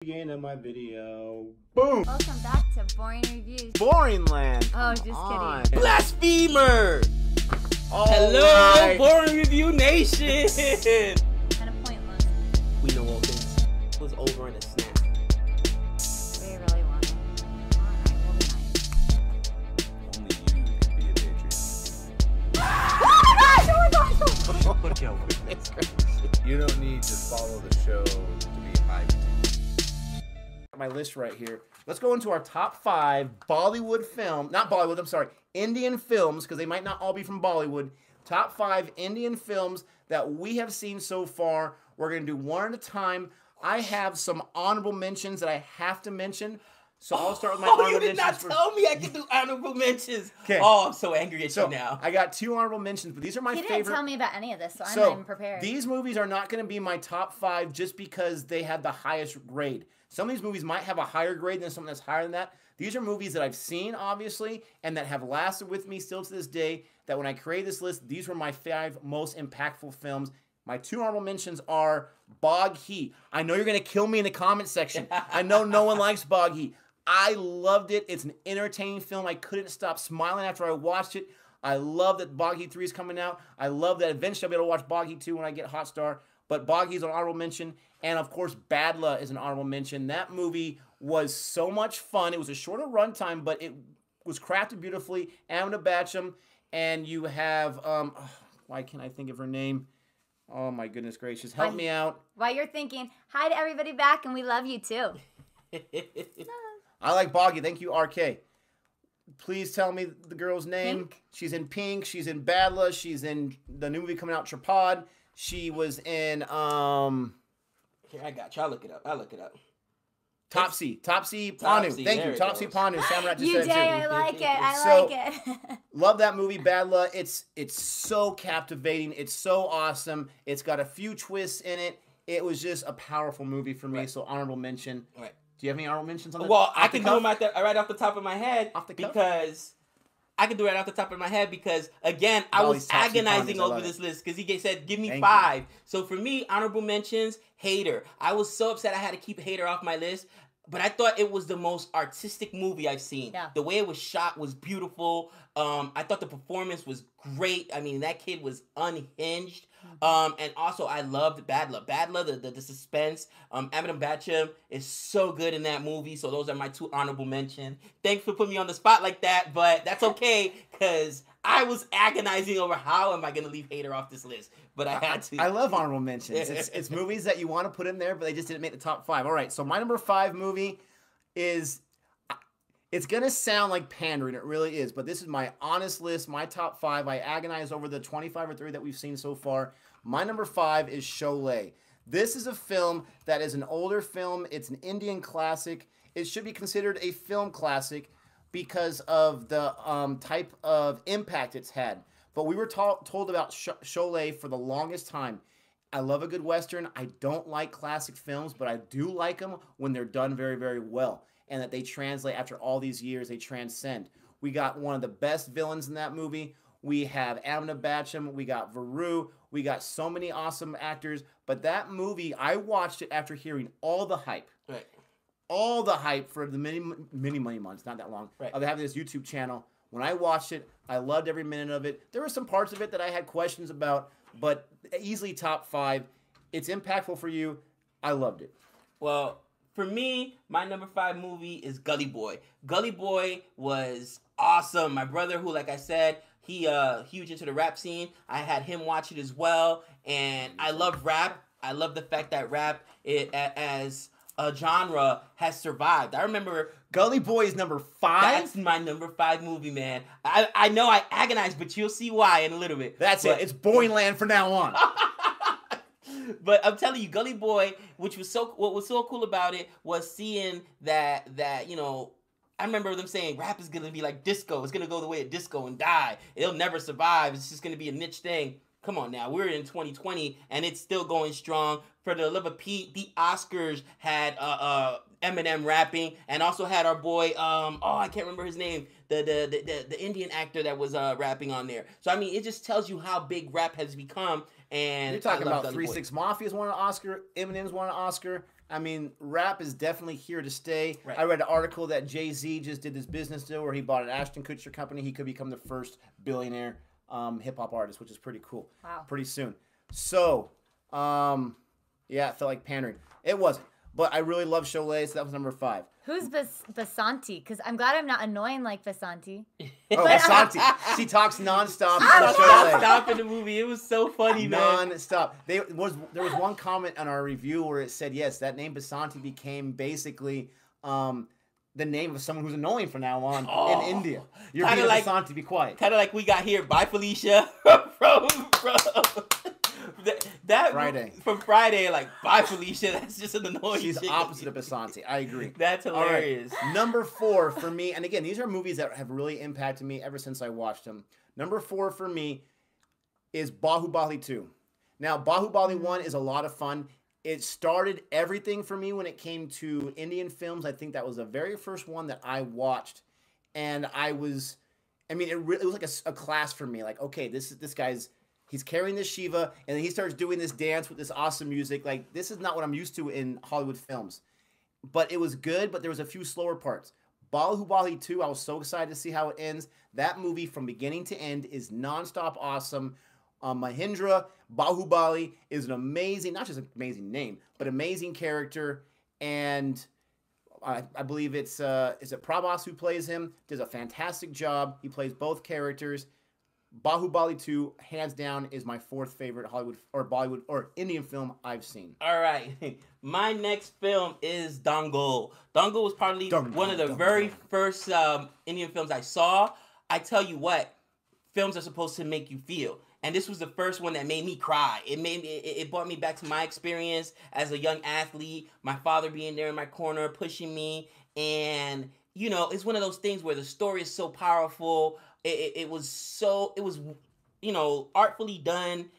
Beginning of my video. Boom! Welcome back to Boring Reviews. Boring Land. Oh, just kidding. Blasphemer! All Hello, right. Boring Review Nation! Kind of pointless. We know all this. It was over in a snap. We really want it. Alright, we'll be nice. Only you can be a Patreon. Oh my gosh! Yo, it's crazy. You don't need to follow the show to be hyped. My list right here. Let's go into our top 5 Bollywood film, not Bollywood, I'm sorry, Indian films, because they might not all be from Bollywood. Top 5 Indian films that we have seen so far. We're going to do one at a time. I have some honorable mentions that I have to mention. So I'll start with my honorable you mentions. did not tell me I could do honorable mentions. 'Kay. Oh, I'm so angry at So you now. I got 2 honorable mentions, but these are my He favorite. didn't tell me about any of this, so I'm So not even prepared. these movies are not going to be my top 5 just because they have the highest grade. Some of these movies might have a higher grade than something that's higher than that. These are movies that I've seen, obviously, and that have lasted with me still to this day, that when I created this list, these were my 5 most impactful films. My 2 honorable mentions are Bog He. I know you're going to kill me in the comment section. I know no one likes Bog He. I loved it. It's an entertaining film. I couldn't stop smiling after I watched it. I love that Bog He 3 is coming out. I love that eventually I'll be able to watch Bog He 2 when I get Hotstar. But Bog He is an honorable mention. And, of course, Badla is an honorable mention. That movie was so much fun. It was a shorter runtime, but it was crafted beautifully. Amitabh Bachchan, and you have, why can't I think of her name? Oh, my goodness gracious. Help me out. While you're thinking, hi to everybody back, and we love you too. I like Boggy. Thank you, RK. Please tell me the girl's name. Pink? She's in Pink. She's in Badla. She's in the new movie coming out, Tripod. She was in Here, I got you. I'll look it up. Topsy Panu. Topsy, Thank you, there it Topsy goes. Panu. Samrat just You said did. it I too. like it. I So- like it. Love that movie, Badla. It's so captivating. It's so awesome. It's got a few twists in it. It was just a powerful movie for me. Right. So honorable mention. Right. Do you have any honorable mentions on that? Well, I Off the can do cuff? them right off the top of my head Off the cuff? because I can do it off the top of my head because again I All was these Topsy agonizing Panus, I over love this it. list because he said give me Thank 5. So for me, honorable mentions, Hater. I was so upset I had to keep Hater off my list. But I thought it was the most artistic movie I've seen. Yeah. The way it was shot was beautiful. I thought the performance was great. I mean, that kid was unhinged. And also, I loved Badla. Badla, the suspense. Amitabh Bachchan is so good in that movie. So those are my 2 honorable mentions. Thanks for putting me on the spot like that, but that's okay because I was agonizing over how am I going to leave Hater off this list. But I had to. I love honorable mentions. It's movies that you want to put in there, but they just didn't make the top 5. All right, so my number 5 movie is, it's going to sound like pandering. It really is, but this is my honest list, my top 5. I agonize over the 25 or 30 that we've seen so far. My number 5 is Sholay. This is a film that is an older film. It's an Indian classic. It should be considered a film classic because of the type of impact it's had. But we were told about Sholay for the longest time. I love a good Western. I don't like classic films, but I do like them when they're done very, very well. And that they translate after all these years, they transcend. We got one of the best villains in that movie. We have Amitabh Bachchan. We got Varu. We got so many awesome actors. But that movie, I watched it after hearing all the hype. Right. All the hype for the many months, not that long, Right. of having this YouTube channel. When I watched it, I loved every minute of it. There were some parts of it that I had questions about, but easily top 5. It's impactful for you. I loved it. Well, for me, my number 5 movie is Gully Boy. Gully Boy was awesome. My brother, who, like I said, he huge into the rap scene. I had him watch it as well, and I love rap. I love the fact that rap as a genre has survived. I remember Gully Boy is number 5. that's my number 5 movie, man. I know I agonize, but you'll see why in a little bit. That's But- it. It's Boring Land from now on. But I'm telling you, Gully Boy, what was so cool about it was seeing that you know, I remember them saying rap is gonna be like disco. It's gonna go the way of disco and die. It'll never survive. It's just gonna be a niche thing. Come on now, we're in 2020 and it's still going strong. For the love of Pete, the Oscars had Eminem rapping and also had our boy I can't remember his name, the Indian actor that was rapping on there. So I mean, it just tells you how big rap has become. And You're talking I love about Gully 3 Boy. 6 Mafia's won an Oscar. Eminem's won an Oscar. I mean, rap is definitely here to stay. Right. I read an article that Jay-Z just did this business deal where he bought an Ashton Kutcher company. He could become the first billionaire hip-hop artist, which is pretty cool. Wow. Pretty soon. So, yeah, it felt like pandering. It wasn't. But I really love Sholay, so that was number 5. Who's Basanti? Because I'm glad I'm not annoying like Basanti. Oh, Asante. She talks nonstop on Sholay. Stop in the movie. It was so funny, man. Non-stop. There was one comment on our review where it said, yes, that name Basanti became basically the name of someone who's annoying from now on in India. You're Kinda being like- Basanti, be quiet. Kind of like we got here. Bye, Felicia. That Friday. From Friday, like, bye, Felicia. That's just an annoying She's chick. opposite of Basanti. I agree. That's All right. hilarious. Number 4 for me, and again, these are movies that have really impacted me ever since I watched them. Number 4 for me is Bahubali 2. Now, Bahubali 1 is a lot of fun. It started everything for me when it came to Indian films. I think that was the very first one that I watched. And it was like a class for me. Like, okay, this guy's, he's carrying this Shiva, and then he starts doing this dance with this awesome music. Like, this is not what I'm used to in Hollywood films. But it was good, but there was a few slower parts. Bahubali 2, I was so excited to see how it ends. That movie from beginning to end is nonstop awesome. Mahindra Bahubali is an amazing, not just an amazing name, but amazing character. And I believe is it Prabhas who plays him? Does a fantastic job. He plays both characters. Bahubali 2, hands down, is my 4th favorite Hollywood or Bollywood or Indian film I've seen. All right. My next film is Dangal. Dangal was probably one of the very first Indian films I saw. I tell you what, films are supposed to make you feel. And this was the first one that made me cry. It brought me back to my experience as a young athlete, my father being there in my corner, pushing me. And, you know, it's one of those things where the story is so powerful. It was, you know, artfully done.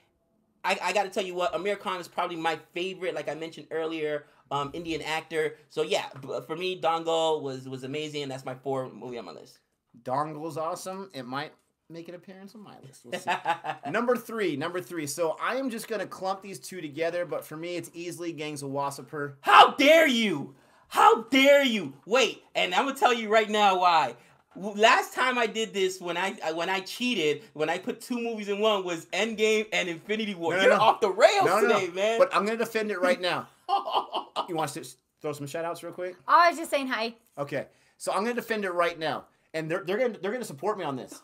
I got to tell you what, Amir Khan is probably my favorite, like I mentioned earlier, Indian actor. So yeah, for me, Dangal was amazing, and that's my 4th movie on my list. Dongle's awesome. It might make an appearance on my list. We'll see. Number three. So I am just gonna clump these two together, but for me, it's easily Gangs of Wasseypur. How dare you? How dare you? Wait, and I'm gonna tell you right now why. Last time I did this, when I cheated, when I put 2 movies in one, was Endgame and Infinity War. You're off the rails today, man. But I'm gonna defend it right now. You want to throw some shout outs real quick? I was just saying hi. Okay, so I'm gonna defend it right now, and they're gonna support me on this.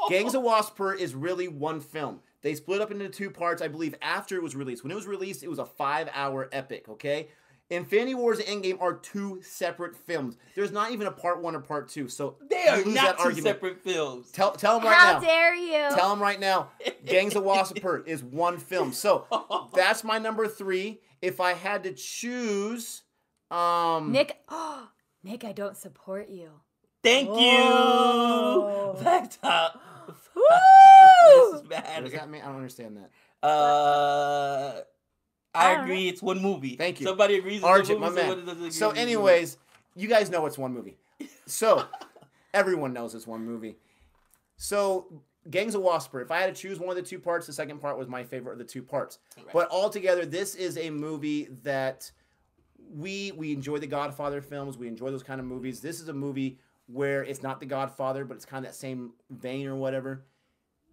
Gangs of Wasseypur is really one film. They split up into 2 parts, I believe, after it was released. When it was released, it was a 5-hour epic, okay? Infinity Wars and Endgame are 2 separate films. There's not even a part 1 or part 2. So they are you lose not that 2 separate films. Tell them right How now. dare you? Tell them right now. Gangs of Wasseypur is one film. So that's my number 3. If I had to choose, Nick, Nick, I don't support you. Thank Whoa. you. Laptop. Woo! This is what bad. does that mean? I don't understand that. I don't agree. It's one movie. Thank you. Somebody agrees it's Arjun, one my movie. man. Somebody doesn't agree So with it. anyways, you guys know it's one movie. So everyone knows it's one movie. So Gangs of Wasseypur, if I had to choose one of the 2 parts, the second part was my favorite of the 2 parts. Right. But altogether, this is a movie that we enjoy the Godfather films. We enjoy those kind of movies. This is a movie where it's not the Godfather, but it's kind of that same vein or whatever.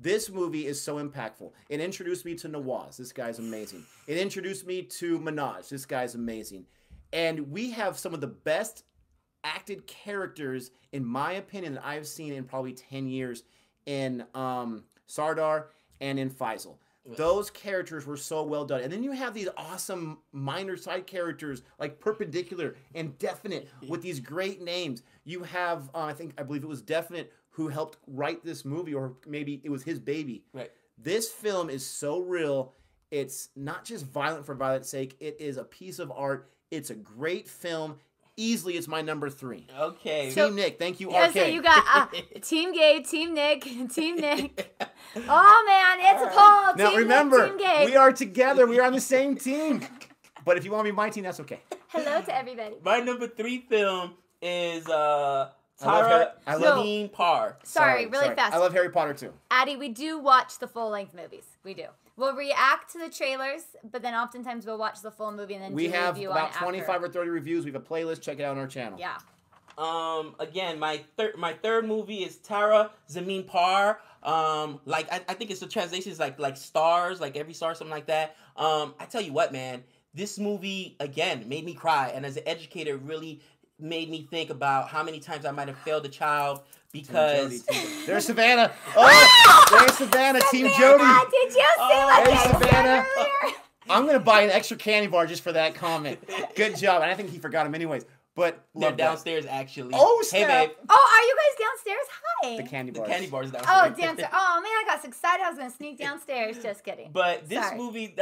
This movie is so impactful. It introduced me to Nawaz. This guy's amazing. It introduced me to Minaj. This guy's amazing. And we have some of the best acted characters, in my opinion, that I've seen in probably 10 years in Sardar and in Faisal. Those characters were so well done. And then you have these awesome minor side characters like Perpendicular and Definite with these great names. You have, I believe it was Definite who helped write this movie, or maybe it was his baby. Right. This film is so real. It's not just violent for violence sake. It is a piece of art. It's a great film. Easily, it's my number 3. Okay. Team Nick, thank you, Yeah, RK. so you got Team Gabe, Team Nick, Team Nick. Oh man, it's a poll. Now Team remember, Nick, Team Gabe. we are together. We are on the same team. But if you want to be my team, that's okay. Hello to everybody. My number 3 film is I Tara love- Sabine Parr. Sorry, really fast. I love Harry Potter too. Addie, we do watch the full-length movies. We do. We'll react to the trailers, but then oftentimes we'll watch the full movie and then We do a have review about on it 25 after. or 30 reviews. We have a playlist. Check it out on our channel. Yeah. Again, my third movie is Tara Zameen Par. I think it's the translation is like stars, like every star, something like that. I tell you what, man, this movie again made me cry, and as an educator, it really made me think about how many times I might have failed a child because. There's Savannah. Oh, there's Savannah. Team Jody. Did you see what Hey, they said Savannah. earlier? I'm gonna buy an extra candy bar just for that comment. Good job. And I think he forgot him anyways. But They're love that. downstairs actually. Oh, hey snap. babe, Oh, are you guys downstairs? Hi. The candy the bars. candy bars Oh, downstairs. downstairs. Oh man, I got so excited. I was gonna sneak downstairs. Just kidding. But this Sorry. movie,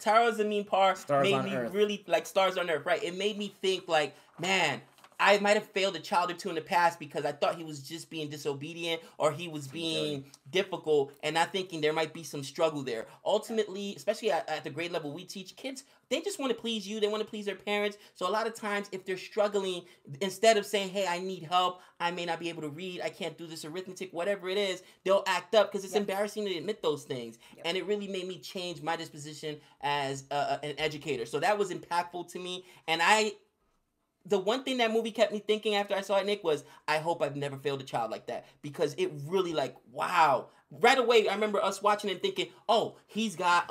Tara Zameen Par Stars made on me Earth. really like Stars on Earth, right? It made me think like, man, I might have failed a child or two in the past because I thought he was just being disobedient or he was being difficult and not thinking there might be some struggle there. Ultimately, especially at the grade level we teach, kids, they just want to please you. They want to please their parents. So a lot of times if they're struggling, instead of saying, hey, I need help, I may not be able to read, I can't do this arithmetic, whatever it is, they'll act up because it's embarrassing to admit those things. And it really made me change my disposition as an educator. So that was impactful to me. And the one thing that movie kept me thinking after I saw it, Nick, was I hope I've never failed a child like that because it really wow. Right away, I remember us watching it and thinking, oh, he's got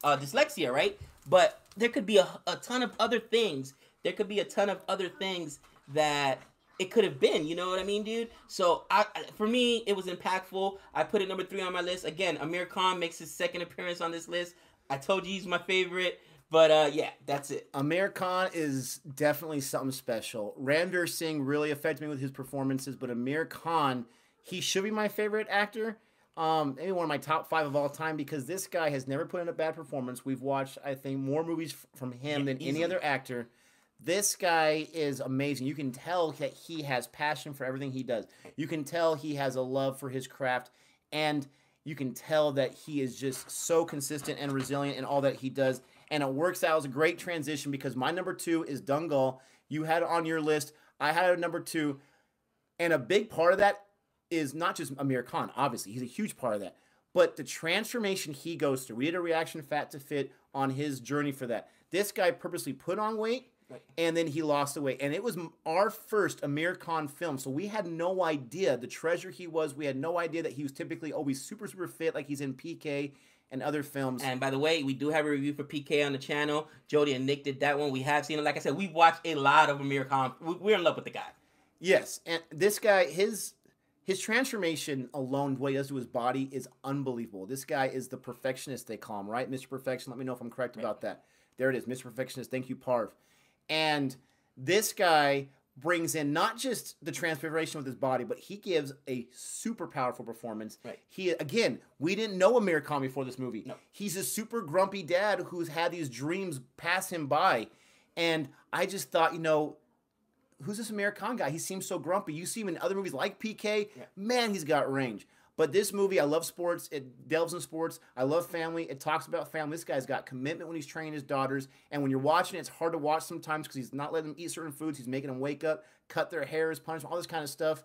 dyslexia, right? But there could be a ton of other things. There could be a ton of other things that it could have been. You know what I mean, dude? So for me, it was impactful. I put it number 3 on my list. Again, Amir Khan makes his second appearance on this list. I told you he's my favorite. But yeah, that's it. Amir Khan is definitely something special. Ranveer Singh really affected me with his performances, but Amir Khan, he should be my favorite actor. Maybe one of my top 5 of all time because this guy has never put in a bad performance. We've watched, I think, more movies from him than any other actor. This guy is amazing. You can tell that he has passion for everything he does. You can tell he has a love for his craft, and you can tell that he is just so consistent and resilient in all that he does. And it works out as a great transition because my number 2 is Dangal. You had it on your list. I had it at number 2. And a big part of that is not just Amir Khan, obviously. He's a huge part of that. But the transformation he goes through. We did a reaction Fat to Fit on his journey for that. This guy purposely put on weight, and then he lost the weight. And it was our first Amir Khan film. So we had no idea the treasure he was. We had no idea that he was typically always super, super fit like he's in PK and other films. And by the way, we do have a review for PK on the channel. Jody and Nick did that one. We have seen it. Like I said, we watched a lot of Amir Khan. We're in love with the guy. Yes, and this guy, his transformation alone, what he does to his body is unbelievable. This guy is the perfectionist, they call him, right? Mr. Perfection. Let me know if I'm correct about that. There it is, Mr. Perfectionist. Thank you, Parv. And this guy brings in not just the transformation with his body, but he gives a super powerful performance. Right. He, again, we didn't know Amir Khan before this movie. No. He's a super grumpy dad who's had these dreams pass him by. And I just thought, who's this Amir Khan guy? He seems so grumpy. You see him in other movies like PK. Yeah. Man, he's got range. But this movie, I love sports. It delves in sports. I love family. It talks about family. This guy's got commitment when he's training his daughters. And when you're watching it, it's hard to watch sometimes because he's not letting them eat certain foods. He's making them wake up, cut their hairs, punish them, all this kind of stuff.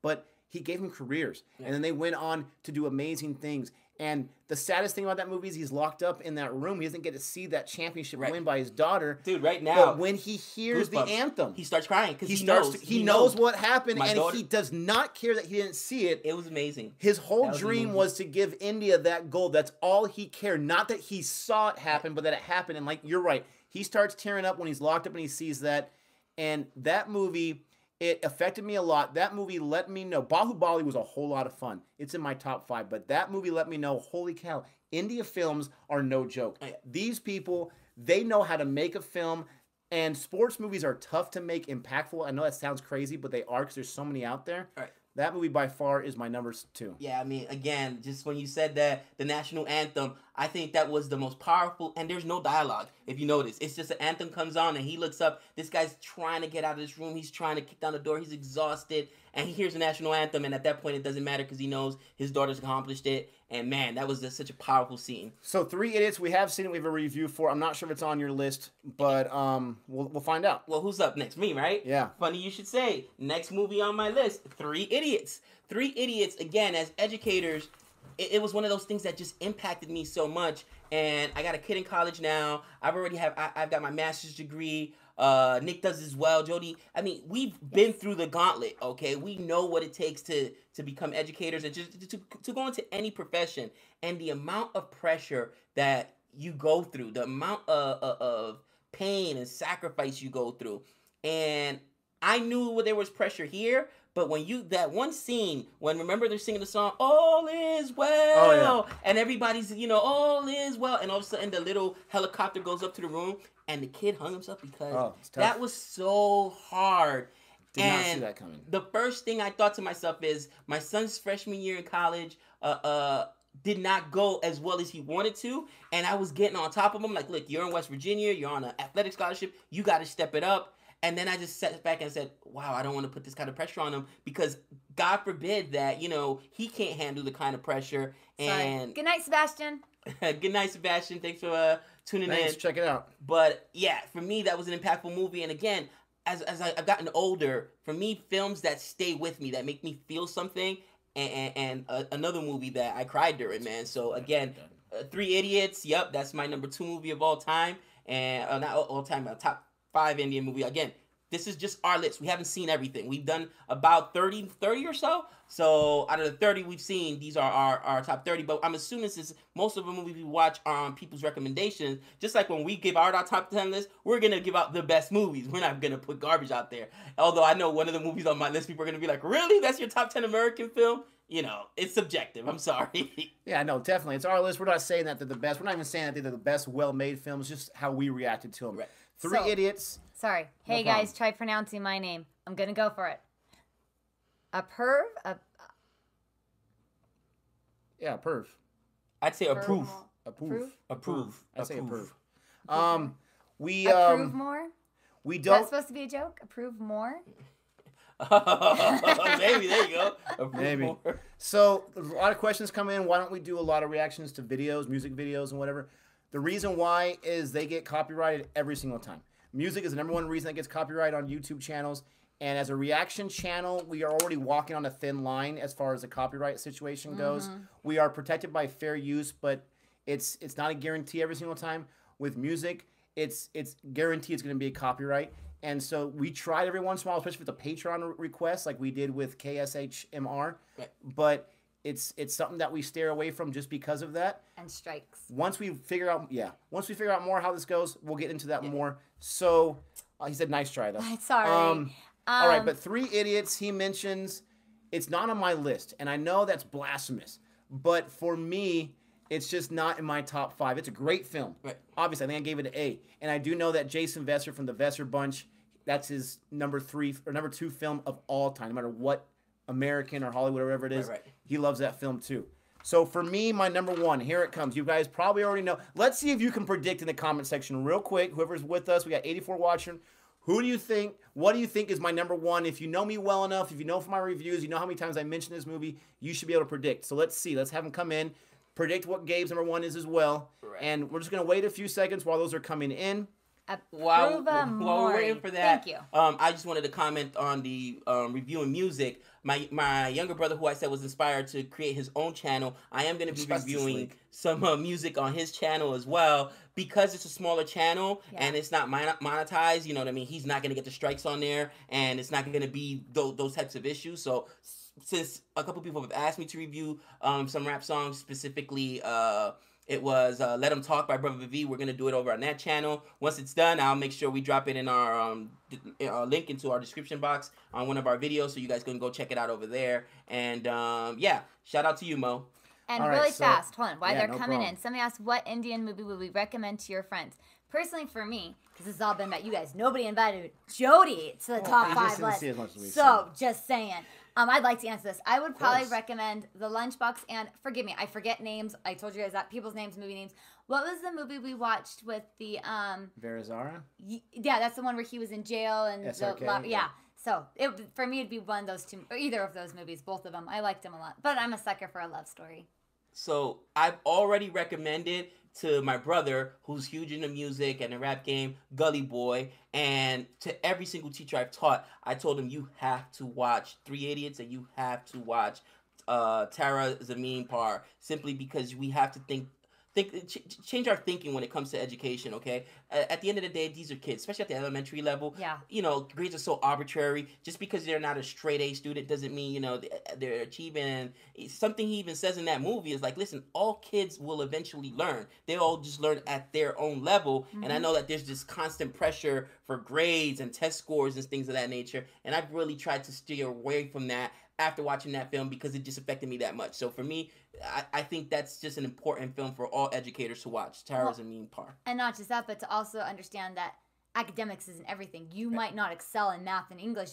But he gave them careers. Yeah. And then they went on to do amazing things. And the saddest thing about that movie is he's locked up in that room. He doesn't get to see that championship win by his daughter. Dude, right now. But when he hears the anthem, he starts crying because he knows what happened, and daughter, he does not care that he didn't see it. It was amazing. His whole dream was to give India that gold. That's all he cared. Not that he saw it happen, but that it happened. And you're right. He starts tearing up when he's locked up and he sees that. And that movie, it affected me a lot. That movie let me know. Bahubali was a whole lot of fun. It's in my top 5. But that movie let me know, holy cow, India films are no joke. These people, they know how to make a film. And sports movies are tough to make impactful. I know that sounds crazy, but they are because there's so many out there. Right. That movie by far is my number 2. Yeah, I mean, again, just when you said that, the national anthem, I think that was the most powerful, and there's no dialogue, if you notice. It's just an anthem comes on, and he looks up. This guy's trying to get out of this room. He's trying to kick down the door. He's exhausted, and he hears the national anthem, and at that point, it doesn't matter because he knows his daughter's accomplished it. And, man, that was just such a powerful scene. So, Three Idiots, we have seen it. We have a review for. I'm not sure if it's on your list, but we'll find out. Well, who's up next? Me, right? Yeah. Funny you should say. Next movie on my list, Three Idiots. Three Idiots, again, as educators, it was one of those things that just impacted me so much. And I got a kid in college now. I've got my master's degree. Nick does as well. Jody. I mean, we've been through the gauntlet. Okay, we know what it takes to become educators and just to go into any profession. And the amount of pressure that you go through, the amount of pain and sacrifice you go through, and I knew there was pressure here. But when that one scene, remember they're singing the song, "All is well," and everybody's, all is well, and all of a sudden the little helicopter goes up to the room, and the kid hung himself because that was so hard. Did not see that coming. The first thing I thought to myself is, my son's freshman year in college, did not go as well as he wanted to, and I was getting on top of him, like, look, you're in West Virginia, you're on an athletic scholarship, you got to step it up. And then I just sat back and said, wow, I don't want to put this kind of pressure on him because God forbid that, he can't handle the kind of pressure. And good night, Sebastian. Good night, Sebastian. Thanks for tuning in. Check it out. But yeah, for me, that was an impactful movie. And again, as I've gotten older, for me, films that stay with me, that make me feel something, and another movie that I cried during, man. So again, Three Idiots. Yep, that's my number 2 movie of all time. And not all time, top 5 Indian movie. Again, this is just our list. We haven't seen everything. We've done about 30 or so. So out of the 30 we've seen, these are our top 30. But I'm assuming since most of the movies we watch are on people's recommendations, just like when we give out our top 10 list, we're going to give out the best movies. We're not going to put garbage out there. Although I know one of the movies on my list, people are going to be like, really? That's your top 10 American film? It's subjective. I'm sorry. Yeah, no, definitely. It's our list. We're not saying that they're the best. We're not even saying that they're the best well-made films. Just how we reacted to them. Right. Three Idiots. Sorry. Hey, No guys, try pronouncing my name. I'm going to go for it. Approve? Yeah, approve. I'd say approve. Approve. Approve. I'd say approve. We approve more? We Is don't. that supposed to be a joke? Approve more? Maybe, there you go. Approve Maybe. more. So a lot of questions come in. Why don't we do a lot of reactions to videos, music videos, and whatever? The reason why is they get copyrighted every single time. Music is the number one reason that gets copyrighted on YouTube channels. And as a reaction channel, we are already walking on a thin line as far as the copyright situation goes. We are protected by fair use, but it's not a guarantee every single time. With music, it's guaranteed it's going to be a copyright. And so we tried every once in a while, especially with the Patreon request, like we did with KSHMR. Right. But it's something that we steer away from just because of that. And strikes. Once we figure out more how this goes, we'll get into that more. So he said, nice try though. Sorry. All right, but Three Idiots, he mentions, it's not on my list, and I know that's blasphemous, but for me, it's just not in my top 5. It's a great film. Right. Obviously, I think I gave it an A, and I do know that Jason Vesser from the Vesser Bunch, that's his number 2 film of all time, no matter what American or Hollywood or whatever it is. Right. He loves that film too. So for me, my number 1, here it comes. You guys probably already know. Let's see if you can predict in the comment section real quick. Whoever's with us, we got 84 watching. Who do you think, what do you think is my number 1? If you know me well enough, if you know from my reviews, you know how many times I mentioned this movie, you should be able to predict. So let's see. Let's have them come in, predict what Gabe's number 1 is as well. Right. And we're just going to wait a few seconds while those are coming in. While we're waiting for that, Thank you. I just wanted to comment on the reviewing music. My younger brother, who I said was inspired to create his own channel, I am going to be Justice reviewing League. some music on his channel as well, because it's a smaller channel and it's not monetized. You know what I mean? He's not going to get the strikes on there, and it's not going to be those types of issues. So since a couple people have asked me to review some rap songs, specifically it was Let 'Em Talk by Brother V. We're going to do it over on that channel. Once it's done, I'll make sure we drop it in our link into our description box on one of our videos, so you guys can go check it out over there. And yeah, shout out to you, Mo. And All right, really so- fast, hold on, while yeah, they're no coming problem. in, somebody asked, what Indian movie would we recommend to your friends? Personally, for me, because this has all been about you guys, nobody invited Jody to the top he just 5 didn't list. see as much as we So, just saying. I'd like to answer this. I would probably course. recommend The Lunchbox and forgive me, I forget names. I told you guys that people's names, movie names. What was the movie we watched with the Verazara? yeah, that's the one where he was in jail and SRK, yeah. So for me, it'd be one of those two, or either of those movies, both of them. I liked them a lot, but I'm a sucker for a love story. So I've already recommended to my brother, who's huge into music and the rap game, Gully Boy, and to every single teacher I've taught, I told him you have to watch Three Idiots and you have to watch Tara Zameen Par, simply because we have to change our thinking when it comes to education, okay? At the end of the day, these are kids, especially at the elementary level. Yeah. You know, grades are so arbitrary. Just because they're not a straight A student doesn't mean, you know, they're achieving. And something he even says in that movie is like, listen, all kids will eventually learn. They all just learn at their own level. Mm-hmm. And I know that there's this constant pressure for grades and test scores and things of that nature. And I've really tried to steer away from that after watching that film because it just affected me that much. So for me, I think that's just an important film for all educators to watch. Tara Zameen Par. And not just that, but to also understand that academics isn't everything. You might not excel in math and English,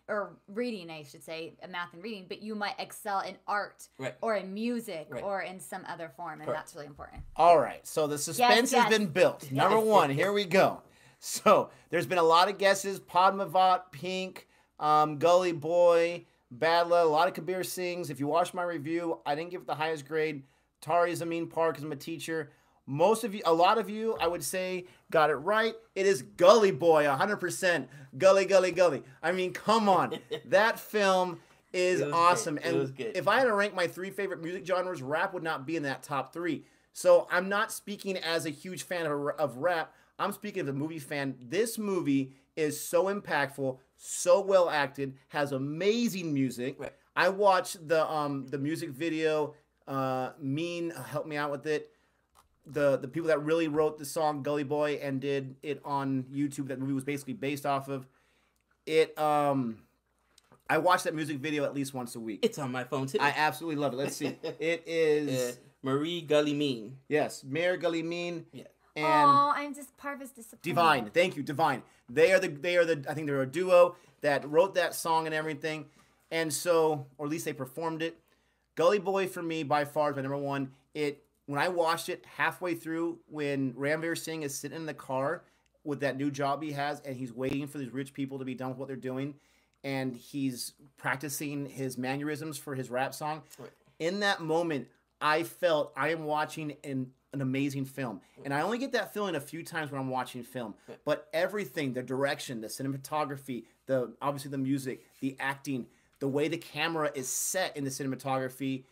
or reading, I should say, math and reading, but you might excel in art or in music or in some other form, and that's really important. All right, so the suspense has been built. Number one, here we go. So there's been a lot of guesses: Padmavat, Pink, Gully Boy, Badla, a lot of Kabir Singhs. If you watch my review, I didn't give it the highest grade. Tara Zameen Par, because I'm a teacher. A lot of you, I would say, got it right. It is Gully Boy, 100%. Gully, Gully, Gully. I mean, come on. That film is awesome. Good. It was good. If I had to rank my 3 favorite music genres, rap would not be in that top 3. So I'm not speaking as a huge fan of rap. I'm speaking as a movie fan. This movie is so impactful, so well acted, has amazing music. Right. I watched the music video. Mean helped me out with it. The people that really wrote the song Gully Boy and did it on YouTube, that movie was basically based off of it. I watch that music video at least once a week. It's on my phone too. I absolutely love it. Let's see. It is Marie Gully Mean. Yes, Mayor Gully Mean. Yeah. And I'm just part of his disappointment. Divine. Thank you, Divine. They are the I think they're a duo that wrote that song and everything. And so, or at least they performed it. Gully Boy for me by far is my number one. When I watched it halfway through, when Ranveer Singh is sitting in the car with that new job he has, and he's waiting for these rich people to be done with what they're doing, and he's practicing his mannerisms for his rap song. Right. In that moment, I felt I am watching an amazing film. And I only get that feeling a few times when I'm watching film. But everything, the direction, the cinematography, obviously the music, the acting, the way the camera is set in the cinematography,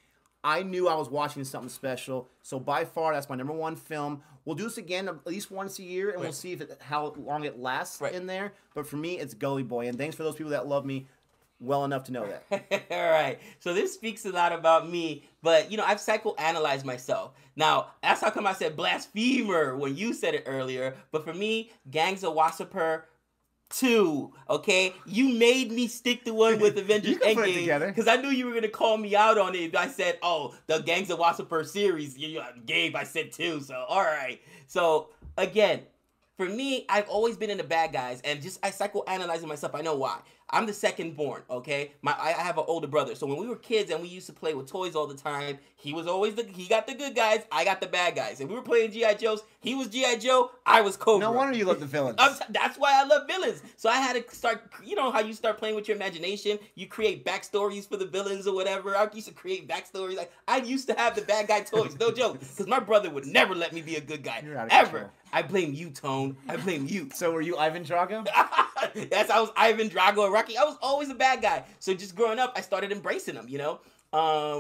I knew I was watching something special. So by far, that's my number one film. We'll do this again at least once a year, and we'll see how long it lasts in there. But for me, it's Gully Boy. And thanks for those people that love me well enough to know that. All right. So this speaks a lot about me, but, you know, I've psychoanalyzed myself. Now, that's how come I said blasphemer when you said it earlier. But for me, Gangs of Wasseypur 2, okay? You made me stick to one with Avengers Endgame because I knew you were going to call me out on it if I said, oh, the Gangs of Wasseypur series. Gabe, I said 2, so all right. So, again, for me, I've always been in the bad guys, and I psychoanalyze myself. I know why. I'm the second born, okay? I have an older brother, so when we were kids and we used to play with toys all the time, he got the good guys, I got the bad guys. If we were playing G.I. Joes, he was G.I. Joe, I was Cobra. No wonder you love the villains. That's why I love villains. So I had to start, you know how you start playing with your imagination? You create backstories for the villains or whatever. I used to create backstories. Like, I used to have the bad guy toys, no joke, because my brother would never let me be a good guy, ever. I blame you, Tone. I blame you. So were you Ivan Drago? Yes, I was Ivan Drago and Rocky. I was always a bad guy. So just growing up, I started embracing them, you know?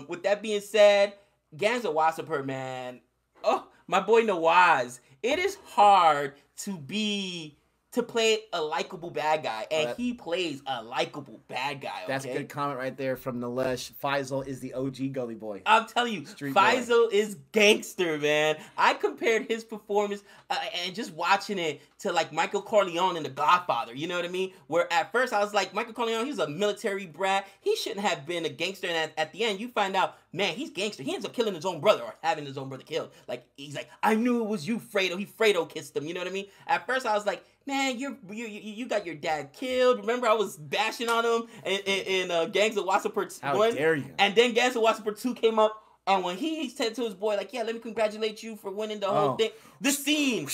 With that being said, Gangs of Wasseypur, man. Oh, my boy Nawaz. It is hard to play a likable bad guy, and he plays a likable bad guy. Okay? That's a good comment right there from Nilesh. Faisal is the OG Gully Boy. I'm telling you, Faisal is gangster, man. I compared his performance and just watching it to like Michael Corleone in The Godfather. You know what I mean? Where at first I was like, Michael Corleone, he was a military brat. He shouldn't have been a gangster. And at the end, you find out man, he's gangster. He ends up killing his own brother or having his own brother killed. Like, he's like, I knew it was you, Fredo. Fredo kissed him. You know what I mean? At first, I was like, man, you got your dad killed. Remember, I was bashing on him in Gangs of Wasseypur 1. How dare you? And then Gangs of Wasseypur 2 came up. And when he said to his boy, like, yeah, let me congratulate you for winning the whole thing. The scene.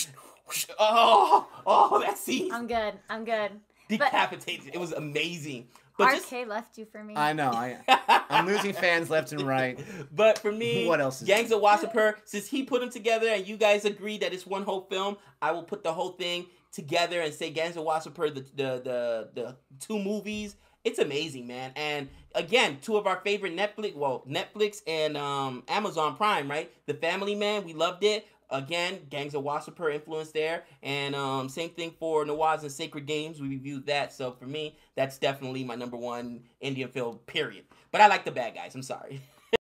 Oh, that scene. I'm good. Decapitated. It was amazing. But RK left you for me. I know. I'm losing fans left and right. But for me, what else? Gangs of Wasseypur, since he put them together and you guys agreed that it's one whole film, I will put the whole thing together and say Gangs of Wasseypur, the 2 movies. It's amazing, man. And again, 2 of our favorite Netflix and Amazon Prime, right? The Family Man, we loved it. Again, Gangs of Wasseypur influence there. And same thing for Nawaz and Sacred Games. We reviewed that. So for me, that's definitely my number 1 Indian film, period. But I like The Bad Guys. I'm sorry.